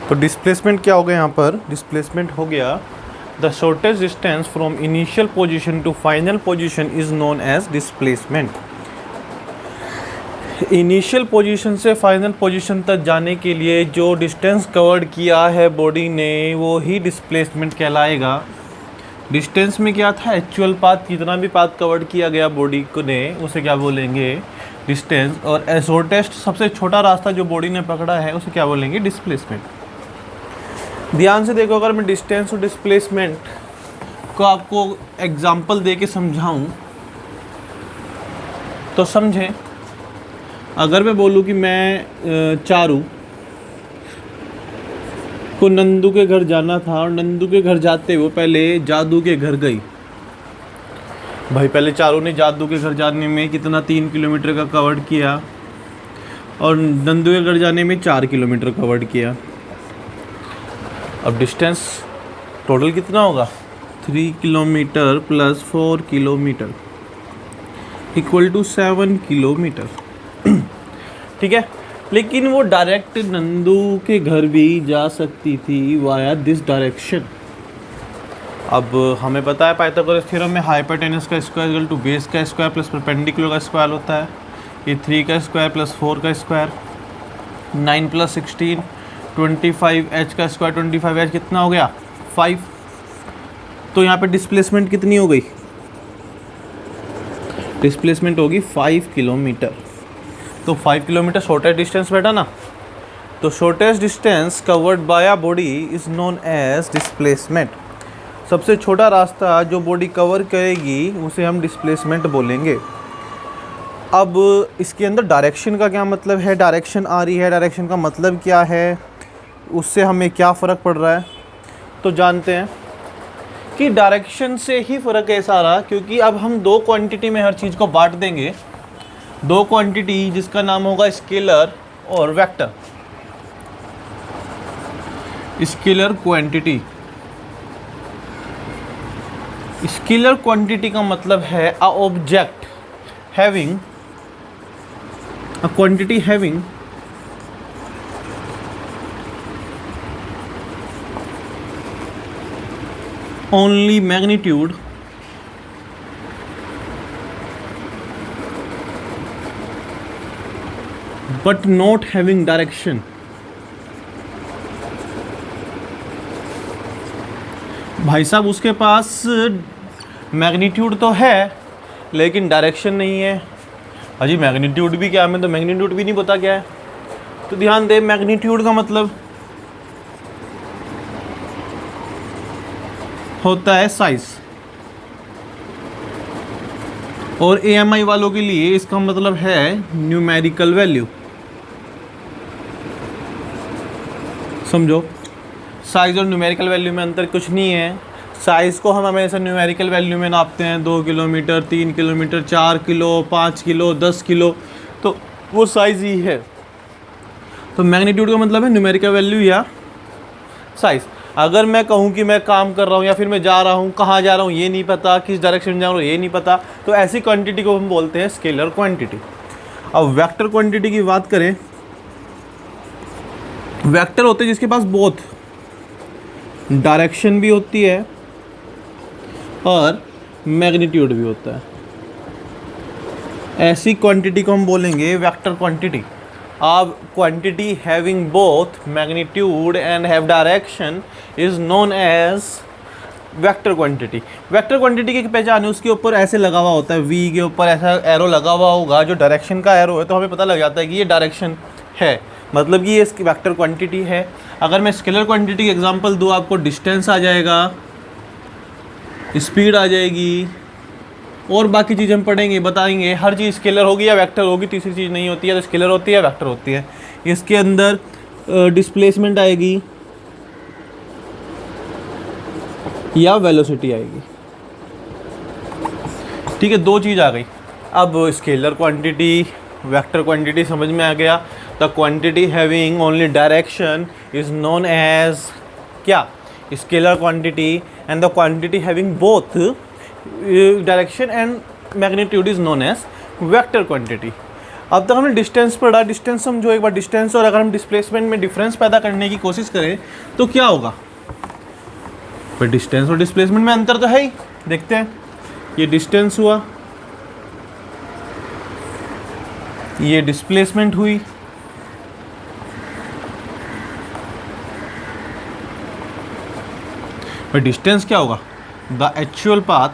तो डिस्प्लेसमेंट क्या हो गया यहाँ पर? डिस्प्लेसमेंट हो गया the shortest distance from initial position to final position is known as displacement. Initial position से फाइनल पोजीशन तक जाने के लिए जो डिस्टेंस कवर्ड किया है बॉडी ने वो ही डिस्प्लेसमेंट कहलाएगा। डिस्टेंस में क्या था? एक्चुअल पाथ, कितना भी पाथ कवर्ड किया गया बॉडी को ने उसे क्या बोलेंगे? डिस्टेंस। और शॉर्टेस्ट सबसे छोटा रास्ता जो बॉडी ने पकड़ा है उसे क्या बोलेंगे? डिस्प्लेसमेंट। ध्यान से देखो, अगर मैं डिस्टेंस और डिस्प्लेसमेंट को आपको एग्जांपल दे के समझाऊं तो समझें। अगर मैं बोलूं कि मैं चारू को नंदू के घर जाना था और नंदू के घर जाते वो पहले जादू के घर गई। भाई पहले चारू ने जादू के घर जाने में कितना 3 किलोमीटर का कवर्ड किया और नंदू के घर जाने में 4 किलोमीटर कवर्ड किया। अब डिस्टेंस टोटल कितना होगा? 3 kilometre plus 4 kilometre equal to 7 kilometre. ठीक है, लेकिन वो डायरेक्ट नंदू के घर भी जा सकती थी वाया दिस डायरेक्शन। अब हमें पता है पाइथागोरस थ्योरम में हाइपोटेनस का स्क्वायर इक्वल टू बेस का स्क्वायर प्लस परपेंडिकुलर का स्क्वायर होता है। ये 3 का स्क्वायर प्लस 4 का स्क्वायर, 9 प्लस 16 25, h का स्क्वायर 25, h कितना हो गया? 5। तो यहाँ पे डिस्प्लेसमेंट कितनी हो गई? डिस्प्लेसमेंट होगी 5 किलोमीटर। तो 5 किलोमीटर शॉर्टेस्ट डिस्टेंस बैठा ना, तो shortest distance covered by a body is known as displacement. सबसे छोटा रास्ता जो बॉडी कवर करेगी उसे हम डिस्प्लेसमेंट बोलेंगे। अब इसके अंदर डायरेक्शन का क्या मतलब है? डायरेक्शन आ रही है, डायरेक्शन का मतलब क्या है, उससे हमें क्या फ़र्क पड़ रहा है? तो जानते हैं कि डायरेक्शन से ही फ़र्क है सारा, क्योंकि अब हम 2 क्वांटिटी में हर चीज़ को बांट देंगे। 2 क्वांटिटी जिसका नाम होगा स्केलर और vector. Scalar quantity, scalar quantity का मतलब है a object having a quantity having only magnitude but not having direction। भाई साहब उसके पास मैग्नीट्यूड तो है लेकिन डायरेक्शन नहीं है। अजी मैग्नीट्यूड भी क्या, हमें तो मैग्नीट्यूड भी नहीं पता क्या है। तो ध्यान दे, मैग्नीट्यूड का मतलब होता है साइज, और AMI वालों के लिए इसका मतलब है न्यूमेरिकल वैल्यू। समझो, साइज और न्यूमेरिकल वैल्यू में अंतर कुछ नहीं है। साइज़ को हम हमेशा न्यूमेरिकल वैल्यू में नापते हैं, 2 kilometre, 3 kilometre, 4 kilo, 5 kilo, 10 kilo, तो वो साइज़ ही है। तो मैग्नीट्यूड का मतलब है न्यूमेरिकल वैल्यू या साइज़। अगर मैं कहूँ कि मैं काम कर रहा हूँ या फिर मैं जा रहा हूँ, कहाँ जा रहा हूँ ये नहीं पता, किस डायरेक्शन में जा रहा हूँ ये नहीं पता, तो ऐसी क्वांटिटी को हम बोलते हैं स्केलर क्वांटिटी। अब वेक्टर क्वांटिटी की बात करें, वेक्टर होते हैं जिसके पास बोथ डायरेक्शन भी होती है और मैग्नीट्यूड भी होता है। ऐसी क्वांटिटी को हम बोलेंगे वेक्टर क्वांटिटी। अब quantity having both magnitude and have direction is known as vector quantity. Vector quantity की पहचान है, उसके ऊपर ऐसे लगा हुआ होता है, वी के ऊपर ऐसा एरो लगा हुआ होगा जो डायरेक्शन का एरो है, तो हमें पता लग जाता है कि ये डायरेक्शन है, मतलब कि ये इसकी वेक्टर क्वांटिटी है। अगर मैं स्केलर क्वांटिटी की एग्जांपल दूँ आपको, डिस्टेंस आ जाएगा, स्पीड आ जाएगी, और बाकी चीज़ हम पढ़ेंगे, बताएंगे। हर चीज़ स्केलर होगी या वेक्टर होगी, तीसरी चीज़ नहीं होती है, तो स्केलर होती है वेक्टर होती है। इसके अंदर डिस्प्लेसमेंट आएगी या वेलोसिटी आएगी। ठीक है, 2 चीज़ आ गई। अब स्केलर क्वांटिटी, वेक्टर क्वांटिटी समझ में आ गया। The quantity having only direction is known as क्या? Scalar quantity, and the quantity having both direction and magnitude is known as vector quantity. अब तक हमने डिस्टेंस पढ़ा, डिस्टेंस समझो एक बार डिस्टेंस, और अगर हम डिस्प्लेसमेंट में डिफरेंस पैदा करने की कोशिश करें तो क्या होगा। पर डिस्टेंस और डिस्प्लेसमेंट में अंतर तो है ही। देखते हैं, ये डिस्टेंस हुआ, ये डिस्प्लेसमेंट हुई। पर डिस्टेंस क्या होगा, the actual path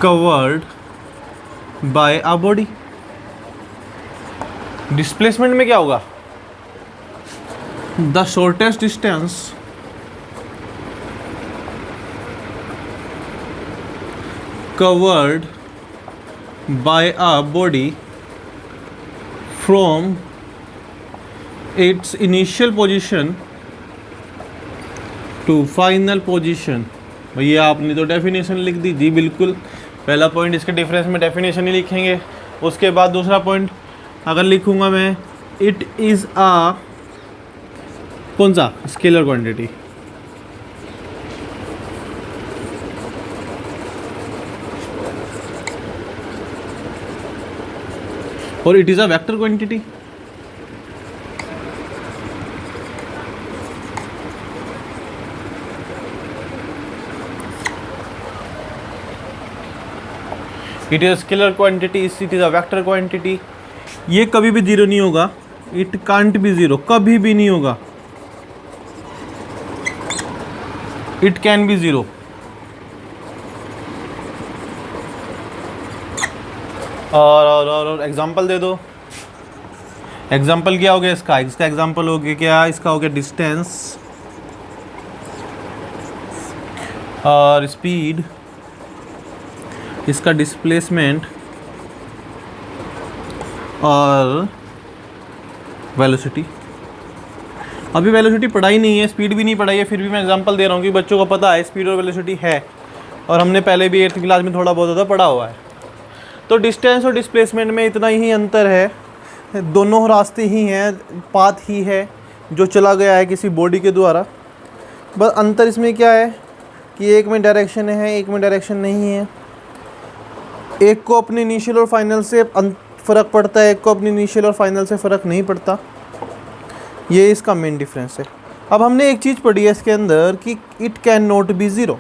covered by a body. Displacement में क्या होगा, the shortest distance covered by a body from its initial position to final position। भैया आपने तो डेफिनेशन लिख दी जी, बिल्कुल। पहला पॉइंट इसके डिफरेंस में डेफिनेशन ही लिखेंगे, उसके बाद दूसरा पॉइंट अगर लिखूंगा मैं, इट इज़ आ कौन सा स्केलर क्वांटिटी, और it is a vector quantity. It is scalar quantity, it is a vector quantity. ये कभी भी जीरो नहीं होगा, इट कांट बी जीरो, कभी भी नहीं होगा। It can be zero. और एग्जांपल दे दो। एग्जांपल क्या हो गया इसका एग्जांपल हो गया क्या, इसका हो गया डिस्टेंस और स्पीड, इसका डिस्प्लेसमेंट और वेलोसिटी। अभी वेलोसिटी पढ़ाई नहीं है, स्पीड भी नहीं पढ़ाई है, फिर भी मैं एग्जांपल दे रहा हूँ कि बच्चों को पता है स्पीड और वेलोसिटी है, और हमने पहले भी 8th क्लास में थोड़ा बहुत ज़्यादा पढ़ा हुआ है। तो डिस्टेंस और डिस्प्लेसमेंट में इतना ही अंतर है, दोनों रास्ते ही हैं, पाथ ही है जो चला गया है किसी बॉडी के द्वारा। बस अंतर इसमें क्या है कि एक में डायरेक्शन है, एक में डायरेक्शन नहीं है। एक को अपने इनिशियल और फाइनल से फ़र्क पड़ता है, एक को अपने इनिशियल और फाइनल से फ़र्क नहीं पड़ता। ये इसका मेन डिफरेंस है। अब हमने एक चीज़ पढ़ी है इसके अंदर कि it can not be zero.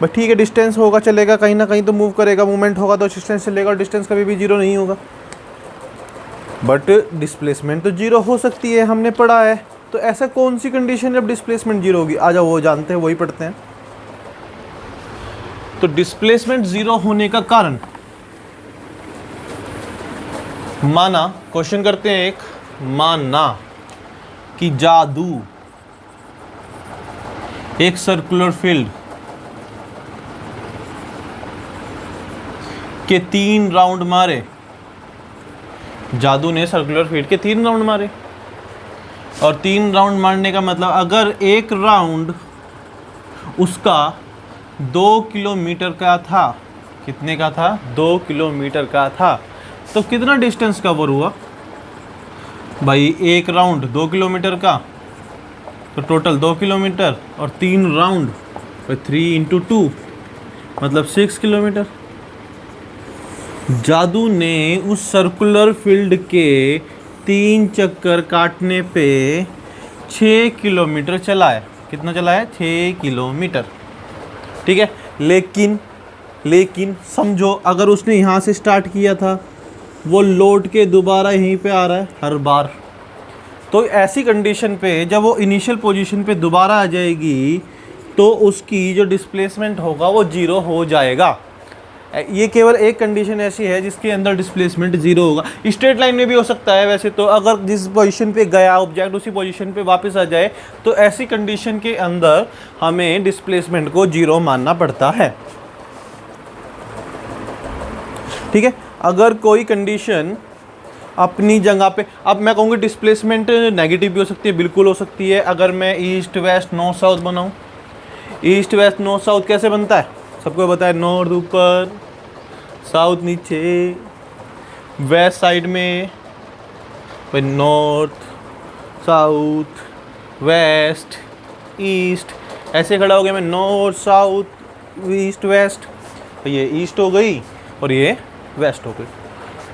But ठीक है, डिस्टेंस होगा चलेगा, कहीं ना कहीं तो मूव करेगा, मूवमेंट होगा तो डिस्टेंस चलेगा, और डिस्टेंस कभी भी जीरो नहीं होगा। बट डिस्प्लेसमेंट तो जीरो हो सकती है, हमने पढ़ा है। तो ऐसा कौन सी कंडीशन जब डिस्प्लेसमेंट जीरो होगी, आ जाओ वो जानते हैं, वही पढ़ते हैं। तो डिस्प्लेसमेंट जीरो होने का कारण, माना, क्वेश्चन करते हैं एक, माना कि जादू एक सर्कुलर फील्ड के 3 राउंड मारे, जादू ने सर्कुलर फील्ड के 3 राउंड मारे, और 3 राउंड मारने का मतलब अगर एक राउंड उसका 2 किलोमीटर का था, कितने का था, 2 किलोमीटर का था, तो कितना डिस्टेंस कवर हुआ भाई, एक राउंड 2 किलोमीटर का, तो टोटल 2 किलोमीटर, और 3 राउंड 3 × 2 मतलब 6 किलोमीटर। जादू ने उस सर्कुलर फील्ड के 3 चक्कर काटने पे 6 किलोमीटर चलाया। कितना चलाया, 6 किलोमीटर। ठीक है, लेकिन समझो अगर उसने यहाँ से स्टार्ट किया था, वो लौट के दोबारा यहीं पे आ रहा है हर बार, तो ऐसी कंडीशन पे जब वो इनिशियल पोजीशन पे दोबारा आ जाएगी तो उसकी जो डिस्प्लेसमेंट होगा वो जीरो हो जाएगा। ये केवल एक कंडीशन ऐसी है जिसके अंदर डिस्प्लेसमेंट जीरो होगा। स्ट्रेट लाइन में भी हो सकता है वैसे तो, अगर जिस पोजीशन पे गया ऑब्जेक्ट उसी पोजीशन पे वापस आ जाए, तो ऐसी कंडीशन के अंदर हमें डिस्प्लेसमेंट को जीरो मानना पड़ता है। ठीक है, अगर कोई कंडीशन अपनी जगह पे, अब मैं कहूँगी डिस्प्लेसमेंट नेगेटिव भी हो सकती है, बिल्कुल हो सकती है। अगर मैं ईस्ट वेस्ट नॉर्थ साउथ बनाऊँ, ईस्ट वेस्ट नॉर्थ साउथ कैसे बनता है, सबको पता है, नॉर्थ ऊपर, साउथ नीचे, वेस्ट साइड में, भाई नॉर्थ साउथ वेस्ट ईस्ट, ऐसे खड़ा हो गया मैं, नॉर्थ साउथ ईस्ट वेस्ट। ये ईस्ट हो गई और ये वेस्ट हो गई।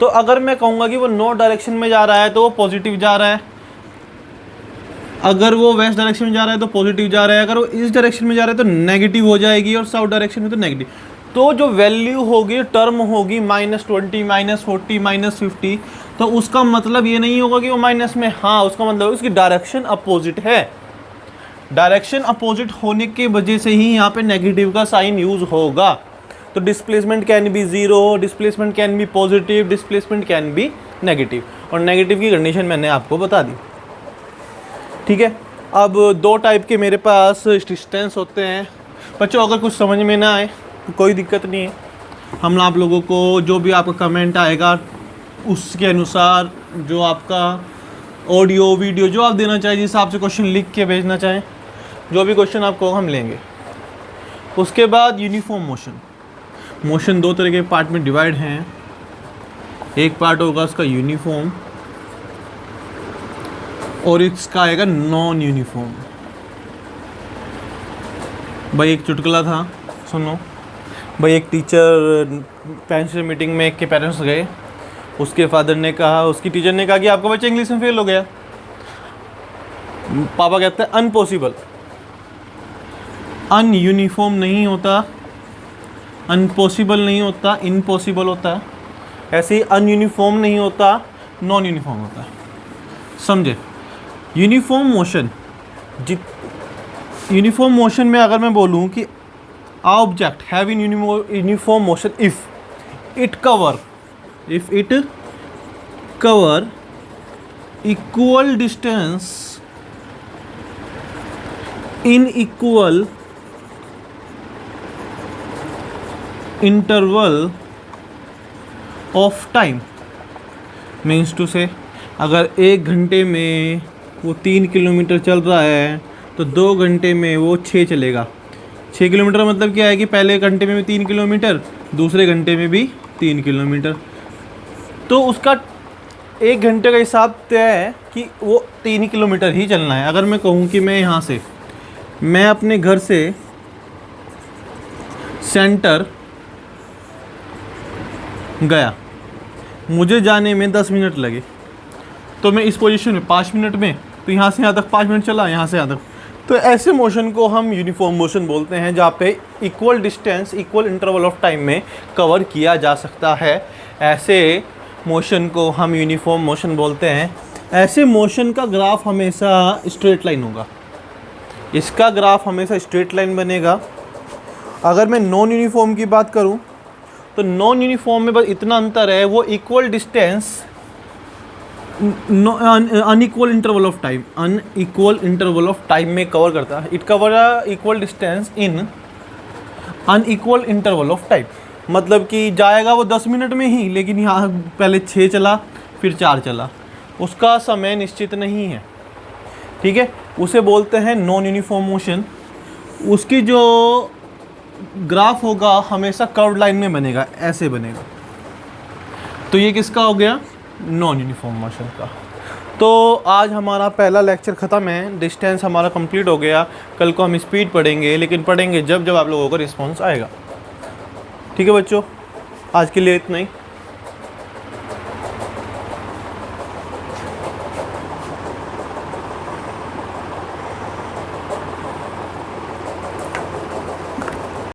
तो अगर मैं कहूँगा कि वो नॉर्थ डायरेक्शन में जा रहा है तो वो पॉजिटिव जा रहा है, अगर वो वेस्ट डायरेक्शन में जा रहा है तो पॉजिटिव जा रहा है, अगर वो ईस्ट डायरेक्शन में जा रहा है तो नेगेटिव हो जाएगी, और साउथ डायरेक्शन में तो नेगेटिव। तो जो वैल्यू होगी, टर्म होगी -20, -40, -50, तो उसका मतलब ये नहीं होगा कि वो माइनस में, हाँ उसका मतलब उसकी डायरेक्शन अपोजिट है। डायरेक्शन अपोजिट होने की वजह से ही यहाँ पे नेगेटिव का साइन यूज होगा। तो displacement can be zero, displacement can be positive, displacement can be negative, और नेगेटिव की कंडीशन मैंने आपको बता दी। ठीक है, अब दो टाइप के मेरे पास डिस्टेंस होते हैं। बच्चों अगर कुछ समझ में ना आए तो कोई दिक्कत नहीं है, हम आप लोगों को जो भी आपका कमेंट आएगा उसके अनुसार, जो आपका ऑडियो वीडियो जो आप देना चाहें, जिस हिसाब से क्वेश्चन लिख के भेजना चाहें, जो भी क्वेश्चन आपको हम लेंगे। उसके बाद यूनिफॉर्म मोशन। मोशन दो तरह के पार्ट में डिवाइड हैं। एक पार्ट होगा उसका यूनिफॉर्म और इसका आएगा नॉन यूनिफॉर्म। भाई एक चुटकुला था, सुनो। भाई एक टीचर पेरेंट्स मीटिंग में एक के पेरेंट्स गए, उसके फादर ने कहा, उसकी टीचर ने कहा कि आपका बच्चा इंग्लिश में फेल हो गया। पापा कहते हैं अनपॉसिबल। अनयूनिफॉर्म नहीं होता, अनपॉसिबल नहीं होता, इम्पॉसिबल होता है। ऐसे ही अनयूनिफॉर्म नहीं होता, नॉन यूनिफॉर्म होता है। समझे? यूनिफॉर्म मोशन, यूनिफॉर्म मोशन में अगर मैं बोलूँ कि object have in uniform motion if it cover equal distance in equal interval of time, means to से अगर 1 घंटे में वो 3 किलोमीटर चल रहा है तो 2 घंटे में वो 6 चलेगा। 6 किलोमीटर मतलब क्या है कि पहले घंटे में भी 3 किलोमीटर, दूसरे घंटे में भी 3 किलोमीटर। तो उसका 1 घंटे का हिसाब तय है कि वो 3 किलोमीटर ही चलना है। अगर मैं कहूँ कि मैं अपने घर से सेंटर गया, मुझे जाने में 10 मिनट लगे, तो मैं इस पोजीशन में 5 मिनट में, तो यहाँ से यहाँ तक 5 मिनट चला, यहाँ से यहाँ तक। तो ऐसे मोशन को हम यूनिफॉर्म मोशन बोलते हैं, जहाँ पे equal distance equal interval of time में कवर किया जा सकता है। ऐसे मोशन को हम यूनिफॉर्म मोशन बोलते हैं। ऐसे मोशन का ग्राफ हमेशा स्ट्रेट लाइन होगा, इसका ग्राफ हमेशा स्ट्रेट लाइन बनेगा। अगर मैं नॉन यूनिफॉर्म की बात करूँ तो नॉन यूनिफॉर्म में बस इतना अंतर है, वो equal distance unequal interval of time में कवर करता है। It cover equal distance in unequal interval of time, मतलब कि जाएगा वो 10 मिनट में ही, लेकिन यहाँ पहले 6 चला फिर 4 चला, उसका समय निश्चित नहीं है। ठीक है, उसे बोलते हैं नॉन यूनिफॉर्म मोशन। उसकी जो ग्राफ होगा हमेशा कर्व लाइन में बनेगा, ऐसे बनेगा। तो ये किसका हो गया? नॉन यूनिफॉर्म मोशन का। तो आज हमारा पहला लेक्चर ख़त्म है, डिस्टेंस हमारा कंप्लीट हो गया। कल को हम स्पीड पढ़ेंगे, लेकिन पढ़ेंगे जब आप लोगों को रिस्पॉन्स आएगा। ठीक है बच्चों, आज के लिए इतना ही।